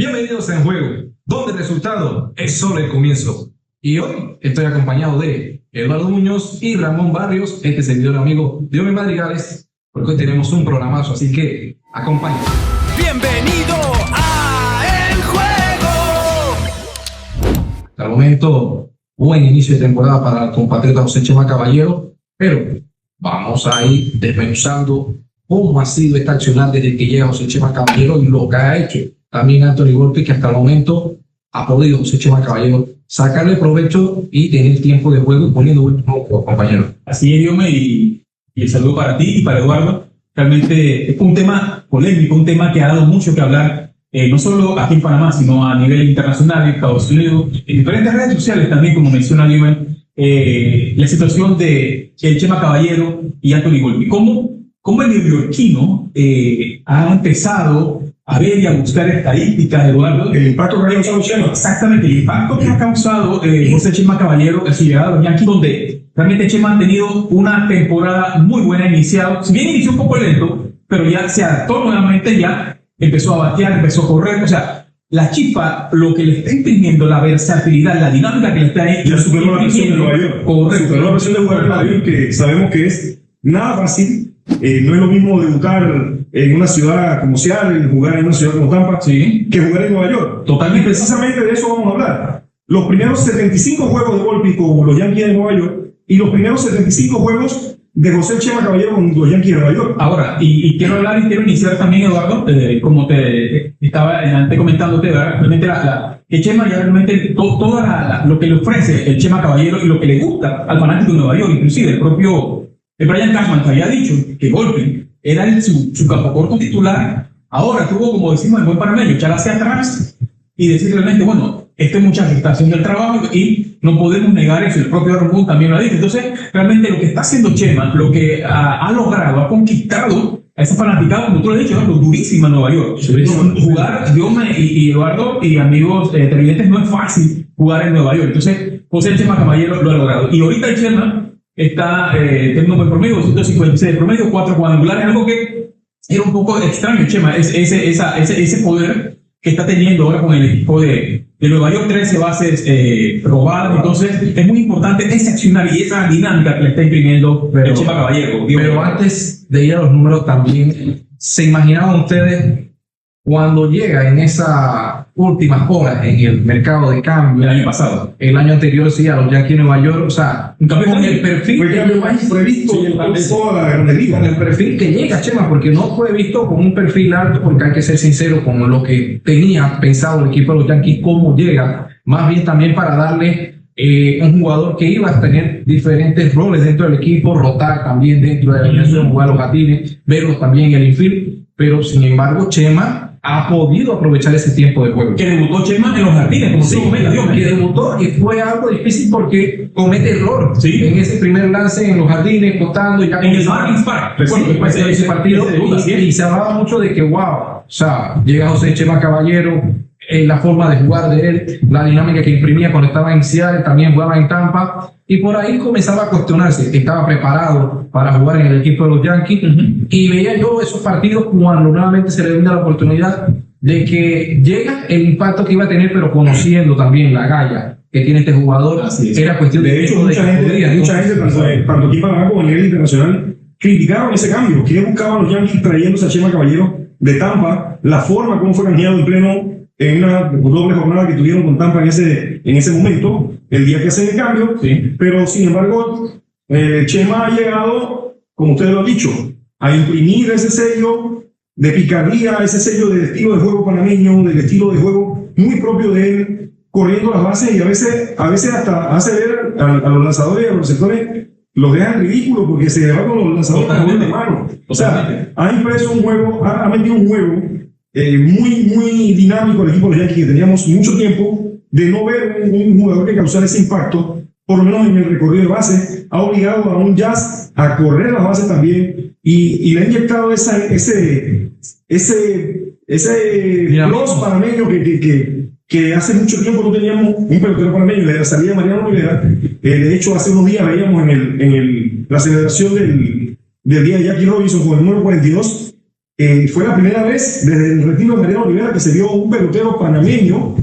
Bienvenidos a En Juego, donde el resultado es solo el comienzo. Y hoy estoy acompañado de Eduardo Muñoz y Ramón Barrios, este servidor amigo de Hombre Madrigales, porque hoy tenemos un programazo, así que acompáñenme. Bienvenido a El Juego. Hasta el momento, buen inicio de temporada para el compatriota José Chema Caballero, pero vamos a ir desmenuzando cómo ha sido esta accionar desde que llega José Chema Caballero y lo que ha hecho también Anthony Volpi, que hasta el momento ha podido José Chema Caballero sacarle provecho y tener tiempo de juego poniendo buen juego, compañero. Así es, Diome, y el saludo para ti y para Eduardo. Realmente es un tema polémico, un tema que ha dado mucho que hablar, no solo aquí en Panamá, sino a nivel internacional, en Estados Unidos, en diferentes redes sociales también, como menciona Diome, la situación de el Chema Caballero y Anthony Volpi. ¿Cómo el neoyorquino ha empezado a ver y a buscar estadísticas, Eduardo? El impacto que ha causado Chema. Exactamente, el impacto que ha causado José Chema Caballero en su llegada a los Yankees, donde realmente Chema ha tenido una temporada muy buena iniciado. Si bien inició un poco lento, pero ya se adaptó nuevamente, ya empezó a batear, empezó a correr. O sea, la chispa, lo que le está imprimiendo, la versatilidad, la dinámica que le está Ya superó la presión de Nueva York. Correcto. Superó la presión de jugar en Nueva York, que sabemos que es nada fácil. No es lo mismo debutar en una ciudad como Seattle, jugar en una ciudad como Tampa, Sí. que jugar en Nueva York. Totalmente. Y precisamente de eso vamos a hablar. Los primeros 75 juegos de Volpi con los Yankees de Nueva York y los primeros 75 juegos de José Chema Caballero con los Yankees de Nueva York. Ahora, y quiero hablar y quiero iniciar también, Eduardo, como te estaba antes comentándote, ¿verdad? Realmente que Chema ya realmente todo lo que le ofrece el Chema Caballero y lo que le gusta al fanático de Nueva York, inclusive el propio Brian Cashman, que había dicho que Volpi era su campocorto titular. Ahora tuvo, como decimos en buen panameño, echar hacia atrás y decir realmente, bueno, esto es mucha afectación del trabajo y no podemos negar eso. El propio Ramón también lo ha dicho. Entonces, realmente lo que está haciendo Chema, lo que ha logrado, ha conquistado a esa fanaticada, como tú lo has dicho, ¿no? Durísima en Nueva York. Jugar, Diome y Eduardo y amigos televidentes, no es fácil jugar en Nueva York. Entonces, José Chema Caballero lo ha logrado. Y ahorita el Chema está teniendo un buen promedio, 256 de promedio, 4 cuadrangulares, algo que era un poco extraño, Chema, ese poder que está teniendo ahora con el equipo de Nueva York, 13 bases robadas. Entonces es muy importante ese accionar y esa dinámica que le está imprimiendo el Chema Caballero. Pero antes de ir a los números también, ¿se imaginaban ustedes cuando llega en esas últimas horas en el mercado de cambio? El año pasado. El año anterior, sí, a los Yankees de Nueva York, o sea, Un cambio con el perfil Fue el cambio más previsto Sí, en toda la Grande Liga. con el perfil que llega Chema, porque no fue visto con un perfil alto, porque hay que ser sincero con lo que tenía pensado el equipo de los Yankees, cómo llega, más bien también para darle un jugador que iba a tener diferentes roles dentro del equipo, rotar también dentro de la alineación, jugar los jardines, verlos también en el infield, pero sin embargo Chema ha podido aprovechar ese tiempo de juego. Que debutó Chema en los jardines, como Sí, tú comentas, Dios, que debutó y fue algo difícil porque comete error Sí. en ese primer lance en los jardines, costando y ya en el Marlins Park. Recuerdo Sí, después de ese partido debut, así es. y se hablaba mucho de que wow, o sea, llega José Chema Caballero, la forma de jugar de él, la dinámica que imprimía cuando estaba en Seattle, también jugaba en Tampa, y por ahí comenzaba a cuestionarse que estaba preparado para jugar en el equipo de los Yankees. Y veía yo esos partidos cuando nuevamente se le brinda la oportunidad de que llega el impacto que iba a tener, pero conociendo también la galla que tiene este jugador. Así es. Era cuestión De hecho, mucha gente tanto aquí en Panamá como a nivel internacional, criticaron ese cambio. ¿Qué buscaban los Yankees trayéndose a Chema Caballero de Tampa? La forma como fue canjeado en pleno en una doble jornada que tuvieron con Tampa en ese momento, el día que hacen el cambio. Sí. Pero sin embargo, Chema ha llegado, como ustedes lo han dicho, a imprimir ese sello de picardía, ese sello del estilo de juego panameño, del estilo de juego muy propio de él, corriendo las bases, y a veces hasta hace ver a los lanzadores y a los receptores, los dejan ridículos porque se va con los lanzadores Totalmente. de mano. O sea, Totalmente. ha impreso un juego, ha metido un juego muy dinámico al equipo de los Yankees, que teníamos mucho tiempo de no ver un jugador que causara ese impacto, por lo menos en el recorrido de base. Ha obligado a un Jazz a correr las bases también y le ha inyectado ese plus panameño que hace mucho tiempo no teníamos un pelotero panameño. De la salida de Mariano Rivera, de hecho hace unos días veíamos en la celebración del día de Jackie Robinson con el número 42, Fue la primera vez desde el retiro de Mariano Rivera que se vio un pelotero panameño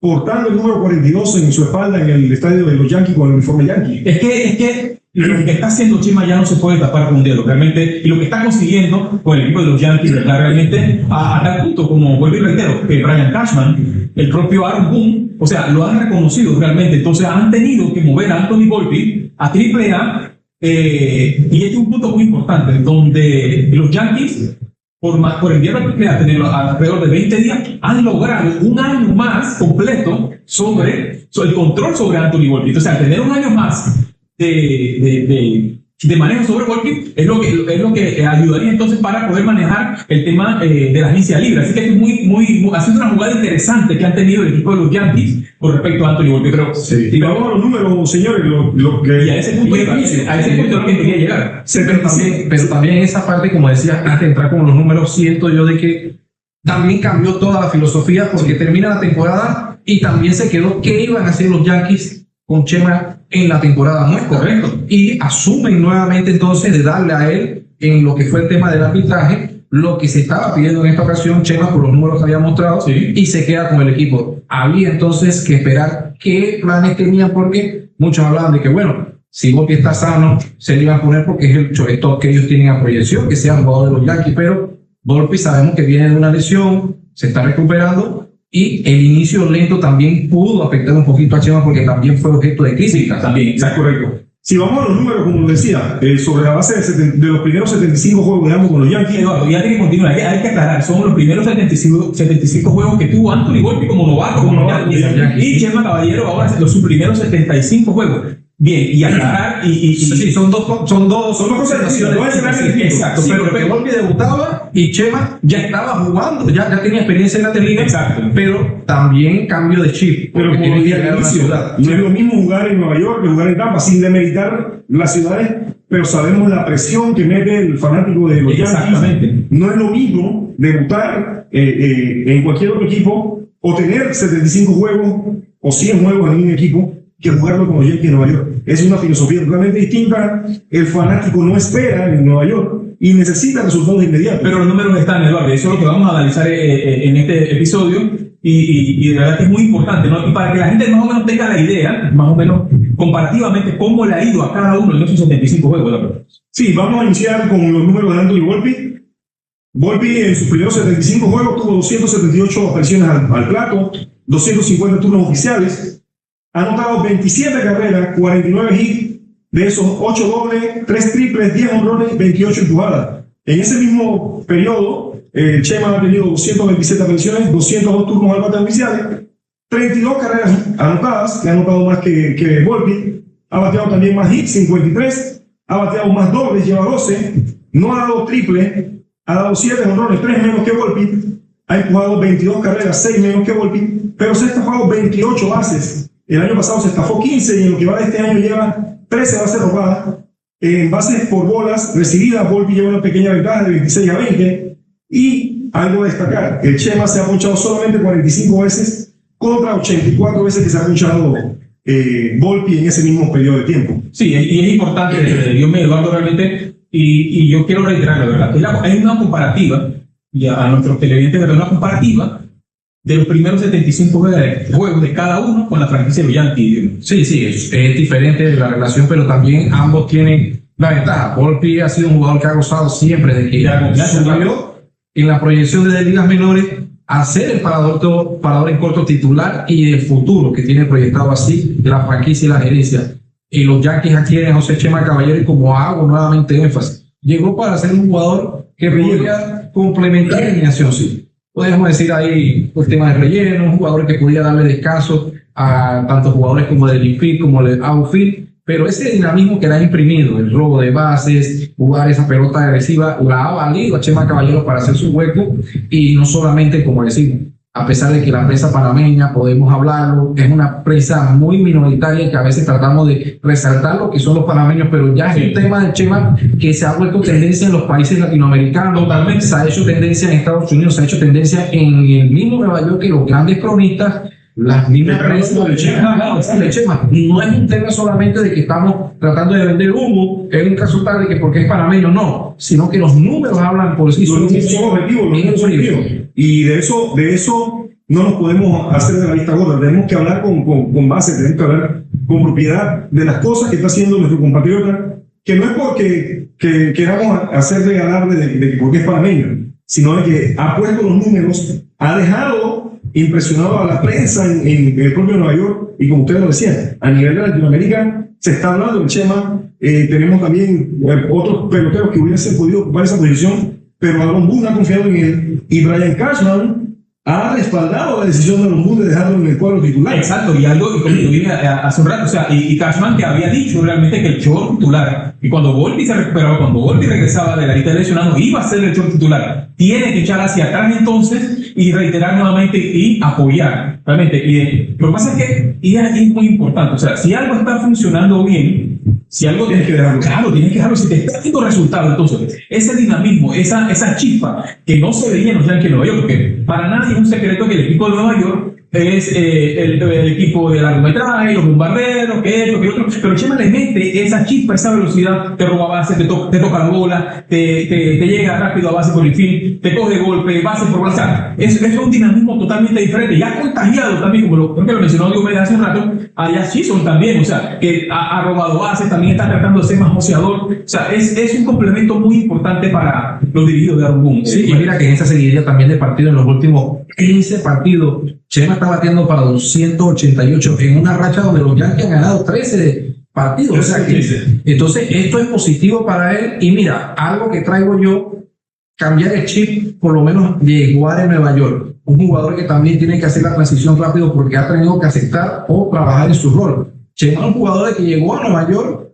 portando el número 42 en su espalda en el estadio de los Yankees con el uniforme Yankee. Es que lo que está haciendo Chema ya no se puede tapar con un dedo, realmente, y lo que está consiguiendo con el equipo de los Yankees, ¿verdad? Realmente, a tal punto, como vuelvo y reitero, que Brian Cashman, el propio Aaron Boone, o sea, lo han reconocido realmente, entonces han tenido que mover a Anthony Volpe a AAA, y este es un punto muy importante, donde los Yankees, por enviar a AAA, tener alrededor de 20 días, han logrado un año más completo sobre el control sobre Anthony Volpe. O sea, tener un año más de manejo sobre Volpe es lo que ayudaría entonces para poder manejar el tema de la agencia libre. Así que es ha sido una jugada interesante que han tenido el equipo de los Yankees con respecto a Anthony Volpe. Pero y vamos a los números, señores, y a ese punto es lo que quería llegar. Sí, pero también esa parte, como decía, antes de entrar con los números, siento yo de que también cambió toda la filosofía, porque termina la temporada y también se quedó qué iban a hacer los Yankees con Chema en la temporada nueva. Correcto. Y asumen nuevamente entonces de darle a él, en lo que fue el tema del arbitraje, lo que se estaba pidiendo en esta ocasión, Chema, por los números que había mostrado, sí, y se queda con el equipo. Había entonces que esperar qué planes tenían, porque muchos hablaban de que, bueno, si Volpe está sano, se le iban a poner porque es el shortstop que ellos tienen a proyección, que sea jugador de los Yankees, pero Volpe sabemos que viene de una lesión, se está recuperando, y el inicio lento también pudo afectar un poquito a Chema, porque también fue objeto de crítica. También, exacto, correcto. Si vamos a los números, como decía, sobre la base de los primeros 75 juegos de ambos con los Yankees. Eduardo, ya tiene que continuar, hay que aclarar, son los primeros 75 juegos que tuvo Anthony Volpe como novato, y Chema Caballero ahora sus primeros 75 juegos. Bien, y aclarar, sí, son dos concentraciones. Exacto, sí, pero Volpe debutaba y Chema ya estaba jugando, ya tenía experiencia en la liga. Exacto. Pero también cambio de chip. Pero como dije al inicio, no es lo mismo jugar en Nueva York que jugar en Tampa, sin demeritar las ciudades, pero sabemos la presión que mete el fanático de los Yankees. No es lo mismo debutar en cualquier otro equipo o tener 75 juegos o 100 juegos en un equipo que jugarlo con los Yankees de Nueva York. Es una filosofía totalmente distinta. El fanático no espera en Nueva York y necesita resultados inmediatos. Pero los números están, Eduardo, eso es lo que vamos a analizar en este episodio, y de verdad que es muy importante, ¿no? Y para que la gente más o menos tenga la idea, más o menos comparativamente, cómo le ha ido a cada uno en esos 75 juegos, ¿verdad? Sí, vamos a iniciar con los números de Anthony Volpe. Volpe en sus primeros 75 juegos tuvo 278 apariciones al plato, 250 turnos oficiales, ha anotado 27 carreras, 49 hits, de esos 8 dobles, 3 triples, 10 honrones, 28 empujadas. En ese mismo periodo, Chema ha tenido 227 apariciones, 202 turnos al bate oficiales, 32 carreras anotadas, que ha anotado más que Volpe, ha bateado también más hits, 53, ha bateado más dobles, lleva 12, no ha dado triple, ha dado 7 honrones, 3 menos que Volpe, ha empujado 22 carreras, 6 menos que Volpe, pero se ha estafado 28 bases. El año pasado se estafó 15 y en lo que va de este año lleva 13 bases robadas. En bases por bolas recibidas, Volpe lleva una pequeña ventaja de 26 a 20. Y algo a destacar, el Chema se ha ponchado solamente 45 veces contra 84 veces que se ha ponchado Volpe en ese mismo periodo de tiempo. Sí, y es importante, Dios mío, Eduardo, realmente, y yo quiero reiterar la verdad, hay una comparativa, y a nuestros televidentes, una comparativa de los primeros 75 juegos de cada uno con la franquicia de los Yankees. Sí, es diferente la relación, pero también ambos tienen la ventaja. Volpe ha sido un jugador que ha gozado siempre de que subió en la proyección desde ligas menores a ser el parador en corto titular y el futuro que tiene proyectado así la franquicia y la gerencia. Y los Yankees adquieren a José Chema Caballero, y como hago nuevamente énfasis, llegó para ser un jugador que podía complementar la alineación, sí. Podríamos decir ahí el tema de relleno, un jugador que podía darle descanso a tanto jugadores como del infield como del outfield, pero ese dinamismo que le ha imprimido, el robo de bases, jugar esa pelota agresiva, la ha valido a Chema Caballero para hacer su hueco, y no solamente, como decimos, a pesar de que la prensa panameña, podemos hablarlo, es una prensa muy minoritaria que a veces tratamos de resaltar lo que son los panameños, pero ya es un tema de Chema que se ha vuelto tendencia en los países latinoamericanos. Totalmente. Se ha hecho tendencia en Estados Unidos, se ha hecho tendencia en el mismo Nueva York, que los grandes cronistas las líneas de Chema. No es un tema solamente de que estamos tratando de vender humo, que es un caso tal de que porque es panameño, no, sino que los números hablan por sí solos. Los números son objetivos, los números son objetivos. Y de eso no nos podemos hacer de la vista gorda. Tenemos que hablar con base, tenemos que hablar con propiedad de las cosas que está haciendo nuestro compatriota, que no es porque queramos hacerle alarde de que porque es panameño, sino de que ha puesto los números, ha dejado impresionado a la prensa en el propio Nueva York, y como ustedes lo decían, a nivel de Latinoamérica se está hablando del Chema. Tenemos también otros peloteros que hubiesen podido ocupar esa posición, pero Aaron Boone ha confiado en él, y Brian Cashman ha respaldado la decisión de Aaron Boone de dejarlo en el cuadro titular. Exacto, y algo, y como yo dije hace un rato, o sea, y Cashman que había dicho realmente que el short titular, y cuando Volpi se recuperaba, cuando Volpi regresaba de la lista de lesionados, iba a ser el short titular, tiene que echar hacia atrás entonces y reiterar nuevamente y apoyar, realmente. Y lo que pasa es que y es muy importante, o sea, si algo está funcionando bien, si algo tienes que dejarlo, claro, tienes que dejarlo. Si te está dando resultados, entonces ese dinamismo, esa chispa que no se veía en los Yankees de Nueva York, porque para nadie es un secreto que el equipo de Nueva York es el equipo de largometraje, los bombarderos, que esto, que otro, pero Chema le mete esa chispa, esa velocidad, te roba base, te toca la bola, te llega rápido a base por el fin, te coge golpe, base por base. Es un dinamismo totalmente diferente, ya contagiado también, como creo que lo mencionó Diomedes hace un rato, allá Chisholm también, o sea, que ha robado bases, también está tratando de ser más joseador, o sea, es un complemento muy importante para los dirigidos de Aaron Boone. Sí, y mira que en esa seguidilla también de partidos, en los últimos 15 partidos, Chema está batiendo para 288 en una racha donde los Yankees han ganado 13 partidos. O sea que, entonces, esto es positivo para él. Y mira, algo que traigo yo, cambiar el chip, por lo menos de jugar en Nueva York. Un jugador que también tiene que hacer la transición rápido porque ha tenido que aceptar o trabajar en su rol. Chema es un jugador que llegó a Nueva York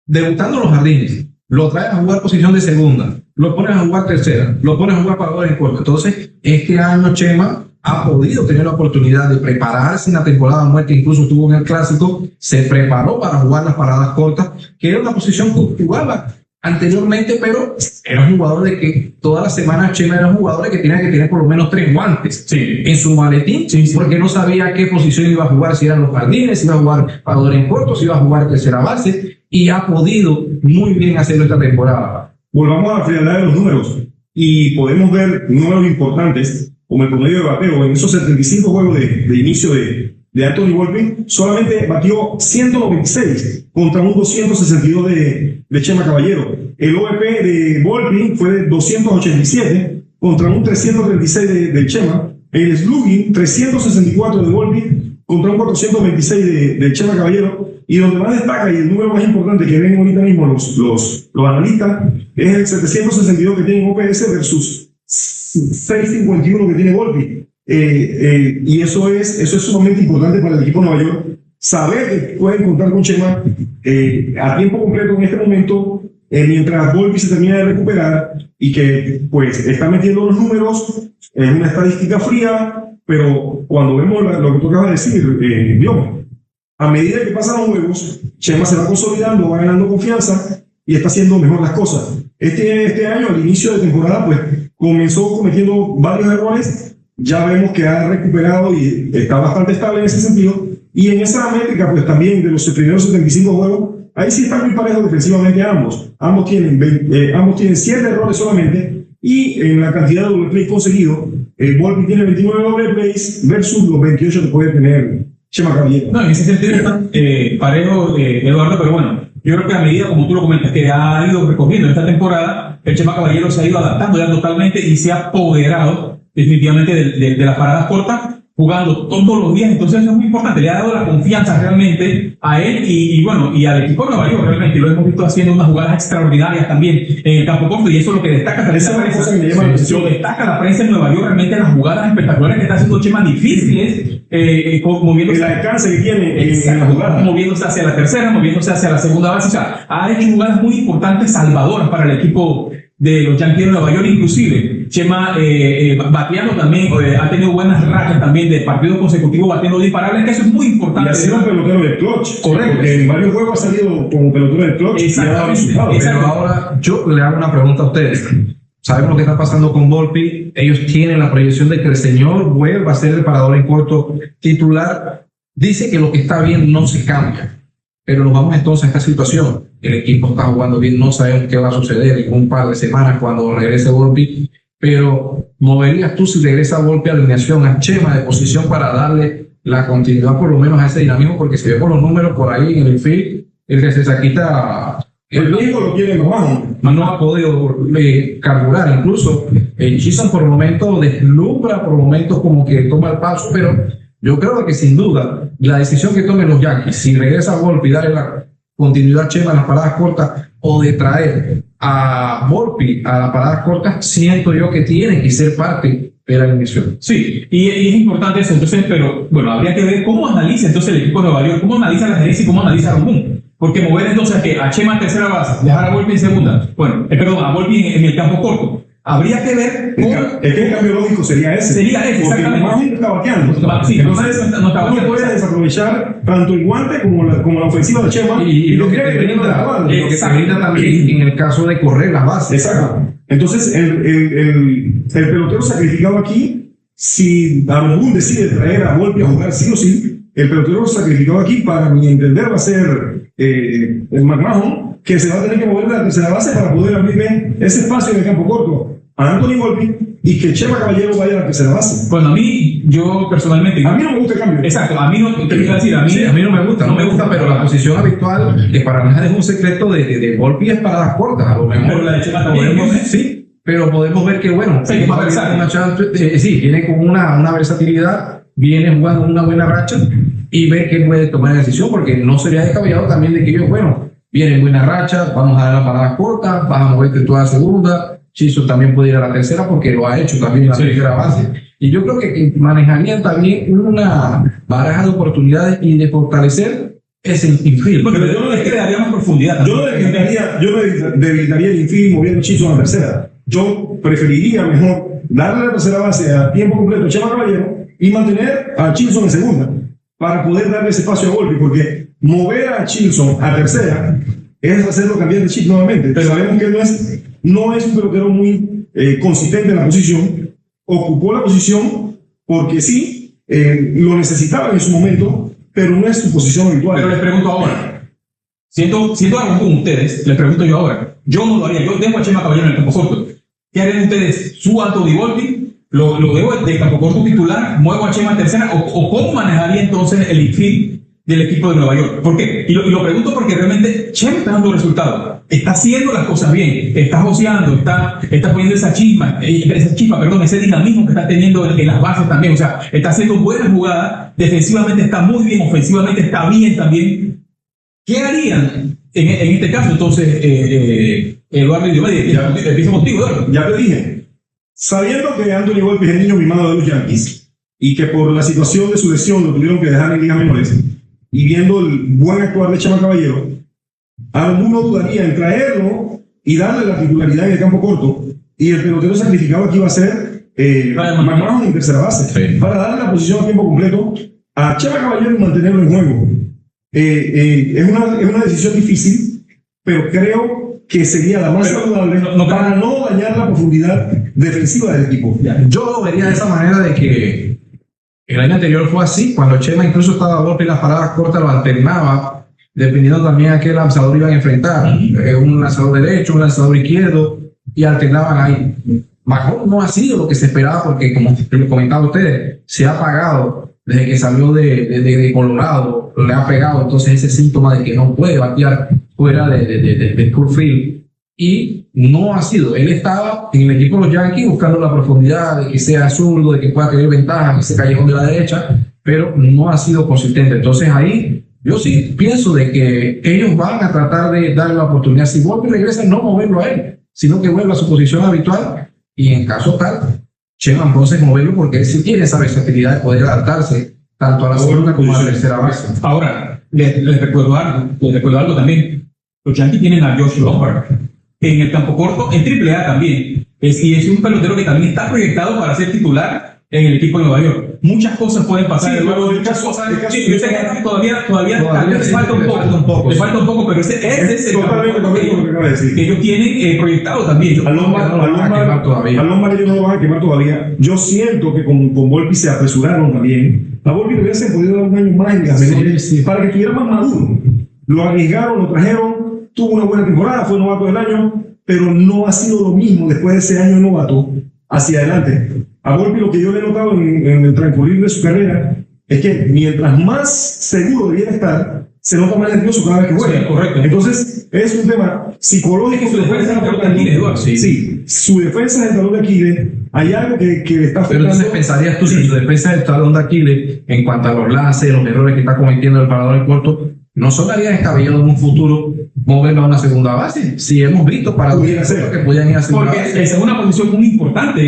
debutando en los Jardines. Lo trae a jugar posición de segunda, lo pones a jugar tercera, lo pones a jugar parador en corto. Entonces, este año Chema ha podido tener la oportunidad de prepararse en la temporada muerta, incluso estuvo en el Clásico, se preparó para jugar las paradas cortas, que era una posición que jugaba anteriormente, pero era un jugador de que todas las semanas Chema era un jugador que tenía que tener por lo menos 3 guantes en su maletín, porque no sabía qué posición iba a jugar, si eran los Jardines, si iba a jugar parador en corto, si iba a jugar tercera base, y ha podido muy bien hacerlo esta temporada. Volvamos a la frialdad de los números y podemos ver números importantes como el promedio de bateo. En esos 75 juegos de inicio de Anthony Volpi, solamente batió 196 contra un 262 de Chema Caballero. El OVP de Volpi fue de 287 contra un 336 de Chema. El slugging, 364 de Volpi contra un 426 de Chema Caballero. Y donde más destaca, y el número más importante que ven ahorita mismo los analistas, es el 762 que tiene OPS versus 651 que tiene Volpi. Y eso es sumamente importante para el equipo de Nueva York. Saber que pueden contar con Chema a tiempo completo en este momento, mientras Volpi se termina de recuperar, y que pues está metiendo los números en una estadística fría, pero cuando vemos lo que tú acabas de decir, Dios, a medida que pasan los juegos, Chema se va consolidando, va ganando confianza y está haciendo mejor las cosas. Este año, al inicio de temporada, pues comenzó cometiendo varios errores. Ya vemos que ha recuperado y está bastante estable en ese sentido. Y en esa métrica, pues también de los primeros 75 juegos, ahí sí están muy parejos defensivamente ambos. Ambos tienen 7 errores solamente. Y en la cantidad de doble play conseguido, Volpi tiene 29 doble plays versus los 28 que puede tener Chema Caballero. No, en ese sentido están parejo, Eduardo, pero bueno, yo creo que a medida, como tú lo comentas, que ha ido recorriendo esta temporada, el Chema Caballero se ha ido adaptando ya totalmente y se ha apoderado definitivamente de las paradas cortas, jugando todos los días. Entonces eso es muy importante, le ha dado la confianza realmente a él y al equipo de Nueva York. Realmente lo hemos visto haciendo unas jugadas extraordinarias también en el campo corto, y eso es lo que destaca también la prensa. Lo destaca la prensa en Nueva York, realmente las jugadas espectaculares que está haciendo Chema, difíciles, moviéndose, el alcance que tiene en la jugada, moviéndose hacia la tercera, moviéndose hacia la segunda base. O sea, ha hecho jugadas muy importantes, salvadoras para el equipo de los Yankees de Nueva York. Inclusive Chema bateando también, ha tenido buenas rachas también de partidos consecutivos bateando disparables, que eso es muy importante. Y ha sido un pelotero de clutch. Correcto. Porque en varios juegos ha salido como pelotero de clutch. Exactamente. Pero ahora yo le hago una pregunta a ustedes. sabemos lo que está pasando con Volpi, ellos tienen la proyección de que el señor vuelva a ser el parador en corto titular. Dice que lo que está bien no se cambia, pero nos vamos entonces a esta situación. El equipo está jugando bien, no sabemos qué va a suceder en un par de semanas cuando regrese Volpi, pero ¿moverías tú si regresa Volpi a alineación a Chema de posición para darle la continuidad por lo menos a ese dinamismo? Porque si vemos los números por ahí en el field, el que se saquita El viejo lo quiere bajo. no ha podido carburar. Incluso Chisholm por momentos deslumbra, por momentos como que toma el paso, pero yo creo que sin duda la decisión que tomen los Yankees, si regresa a Volpi y darle la continuidad a Chema en las paradas cortas, o de traer a Volpi a las paradas cortas, siento yo que tiene que ser parte de la alineación. Sí, y es importante eso. Entonces, pero bueno, habría que ver cómo analiza entonces el equipo de Nueva York, cómo analiza la gerencia y cómo analiza a Romún. Porque mover entonces a Chema en tercera base, dejar a Volpi en segunda, bueno, perdón, a Volpi en el campo corto. Habría que ver cómo... Es que el cambio lógico sería ese. Sería ese, porque exactamente. Román está bateando. Sí, Entonces, no está no bateando. puede desaprovechar tanto el guante como la ofensiva de Chema. Y lo que te brinda también en el caso de correr las bases. Exacto. Entonces, el pelotero sacrificado aquí, si Román decide traer a Volpi a jugar sí o sí, el pelotero sacrificado aquí, para mi entender, va a ser el McMahon, que se va a tener que mover de la tercera base para poder abrirle ese espacio en el campo corto a Anthony Volpi y que Chema Caballero vaya a la tercera base. Bueno, a mí, yo personalmente... A mí no me gusta el cambio. Exacto, a mí no, te iba a decir, a mí no me gusta, pero la posición habitual, que para nada es un secreto de Volpi, es paradas cortas, a lo mejor. Pero la de Chema también, podemos, ¿no? sí, pero podemos ver que, bueno, Sí, que más versátil. sí, viene con una versatilidad, viene jugando una buena racha y ve que puede tomar la decisión, porque no sería descabellado también de que ellos, bueno, vienen buena racha, vamos a dar las paradas cortas, vas a moverte tú a la segunda. Chisholm también puede ir a la tercera porque lo ha hecho también en la tercera base. Y yo creo que manejarían también una baraja de oportunidades y de fortalecer ese infield. Porque yo no es que le daría más profundidad. Yo no debilitaría el infield moviendo Chisholm a la tercera. Yo preferiría mejor darle la tercera base a tiempo completo a Chema Caballero y mantener a Chisholm en segunda para poder darle ese espacio a Volpi, porque mover a Chisholm a tercera es hacerlo cambiar de chip nuevamente. Pero sabemos que no es un pelotero muy consistente en la posición. Ocupó la posición porque sí, lo necesitaba en su momento, pero no es su posición habitual. Pero les pregunto ahora, siento algo con ustedes, les pregunto yo ahora, yo no lo haría, yo dejo a Chema Caballero en el campo corto. ¿Qué harían ustedes? ¿Su Anthony Volpi? ¿Lo dejo de campo corto titular? ¿Muevo a Chema en tercera? ¿O cómo manejaría entonces el infield del equipo de Nueva York? ¿Por qué? Y lo pregunto porque realmente Chema está dando resultados, está haciendo las cosas bien, está joseando, está poniendo esa chispa, ese dinamismo que está teniendo en las bases también. O sea, está haciendo buenas jugadas, defensivamente está muy bien, ofensivamente está bien también. ¿Qué harían en este caso entonces, Eduardo y Diomedes? Empiezo contigo, Eduardo. Ya te dije, sabiendo que Anthony Volpi es el niño mimado de los Yankees y que por la situación de su lesión lo tuvieron que dejar en ligas menores, y viendo el buen actuar de Chema Caballero, alguno dudaría en traerlo y darle la titularidad en el campo corto, y el pelotero sacrificado aquí va a ser McMahon en tercera base, para darle la posición a tiempo completo a Chema Caballero y mantenerlo en juego. Es una decisión difícil, pero creo que sería la más saludable para no dañar la profundidad defensiva del equipo. Yo lo vería de esa manera, de que el año anterior fue así, cuando Chema incluso estaba a Volpi en las paradas cortas, lo alternaba, dependiendo también a qué lanzador iban a enfrentar, un lanzador derecho, un lanzador izquierdo, y alternaban ahí. Mejor no ha sido lo que se esperaba, porque como comentaban ustedes, se ha apagado desde que salió de Colorado, le ha pegado entonces ese síntoma de que no puede batear fuera de Curfield, y no ha sido. Él estaba en el equipo de los Yankees buscando la profundidad, de que sea zurdo, de que pueda tener ventaja en ese callejón de la derecha, pero no ha sido consistente. Entonces ahí yo sí pienso de que ellos van a tratar de darle la oportunidad. Si Volpi regresa, no moverlo a él, sino que vuelva a su posición habitual, y en caso tal, Chema entonces moverlo, porque él sí tiene esa versatilidad de poder adaptarse tanto a la segunda como a la tercera base. Ahora, les recuerdo algo también. Los Yankees tienen a Josh Lombard en el campo corto, en AAA también. Y es un pelotero que también está proyectado para ser titular en el equipo de Nueva York. muchas cosas pueden pasar. Sí, pero el muchas caso- cosas. el caso- Sí, yo sé que todavía le sí, falta un le poco. falta un poco, Le sí. falta un poco, pero ese es el Totalmente correcto lo que acaba de decir. que ellos tienen proyectado también. A Lombard no lo van a quemar todavía. ellos no lo van a quemar todavía. Yo siento que con Volpi se apresuraron también. A Volpi le hubiesen podido dar un año más en las Sí, menores sí. para que estuviera más maduro. Lo arriesgaron, lo trajeron, tuvo una buena temporada, fue novato del año, pero no ha sido lo mismo después de ese año novato hacia adelante. A Volpi lo que yo le he notado en el transcurrir de su carrera es que mientras más seguro debiera estar, se nota más nervioso cada vez que juega. Sí, correcto. Entonces, es un tema psicológico. Es que su defensa es el talón de Aquiles, Eduardo. Sí, su defensa es el talón de Aquiles. Hay algo que le está Pero afectando. entonces pensarías tú, si tu defensa del talón de Aquiles, en cuanto a los lances, los errores que está cometiendo el parador en corto, ¿no sonaría descabellado en un futuro moverlo a una segunda base? Si hemos visto para Pudiera ser. que podían ir a segunda Porque base. esa es una posición muy importante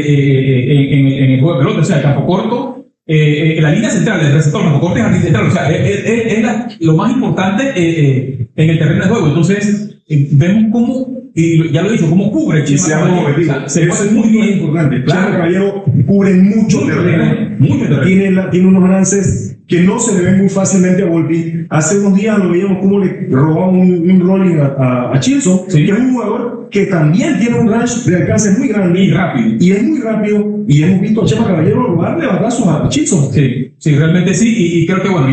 en el juego de pelota, o sea, el campo corto, la línea central del receptor, campo corto es la línea central, o sea, es lo más importante en el terreno de juego. Entonces, vemos cómo, y ya lo he dicho, cómo cubre Y Chema se Caballero. O sea, se Eso pone es muy muy bien. importante. Claro. Chema Caballero cubre mucho terreno. Mucho terreno. Tiene unos lances que no se le ven muy fácilmente a Volpi. Hace unos días lo veíamos como le robaba un rolling a Chilson, Sí. que es un jugador que también tiene un range de alcance muy grande. Y rápido. Y es muy rápido. Y hemos visto a Chema Caballero robarle batazos a Chilson. Sí, sí, realmente sí, y creo que bueno,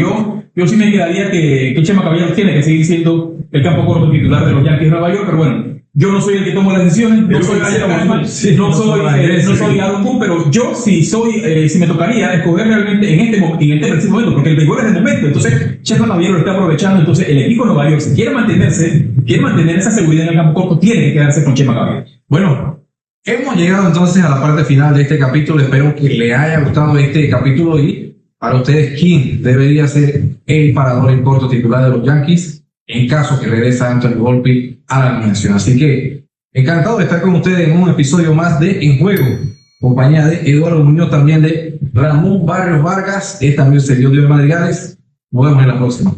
yo sí me quedaría que Chema Caballero tiene que seguir siendo el campo corto titular de los Yankees de Nueva York, pero bueno, yo no soy el que toma las decisiones, no Yo soy sí, Ryan sí, Cashman, sí, no soy Aaron Boone, pero yo sí soy, si me tocaría escoger realmente en este preciso momento, porque el béisbol es el momento, entonces Chema Caballero lo está aprovechando, entonces el equipo de Nueva York, si quiere mantener esa seguridad en el campo corto, tiene que quedarse con Chema Caballero. Bueno, hemos llegado entonces a la parte final de este capítulo. Espero que le haya gustado este capítulo y para ustedes, ¿quién debería ser el parador en corto titular de los Yankees en caso que regrese Anthony Volpi a la alineación? Así que encantado de estar con ustedes en un episodio más de En Juego, compañía de Eduardo Muñoz, también de Ramón Barrios Vargas. Esta también se dio de Madrigales. Nos vemos en la próxima.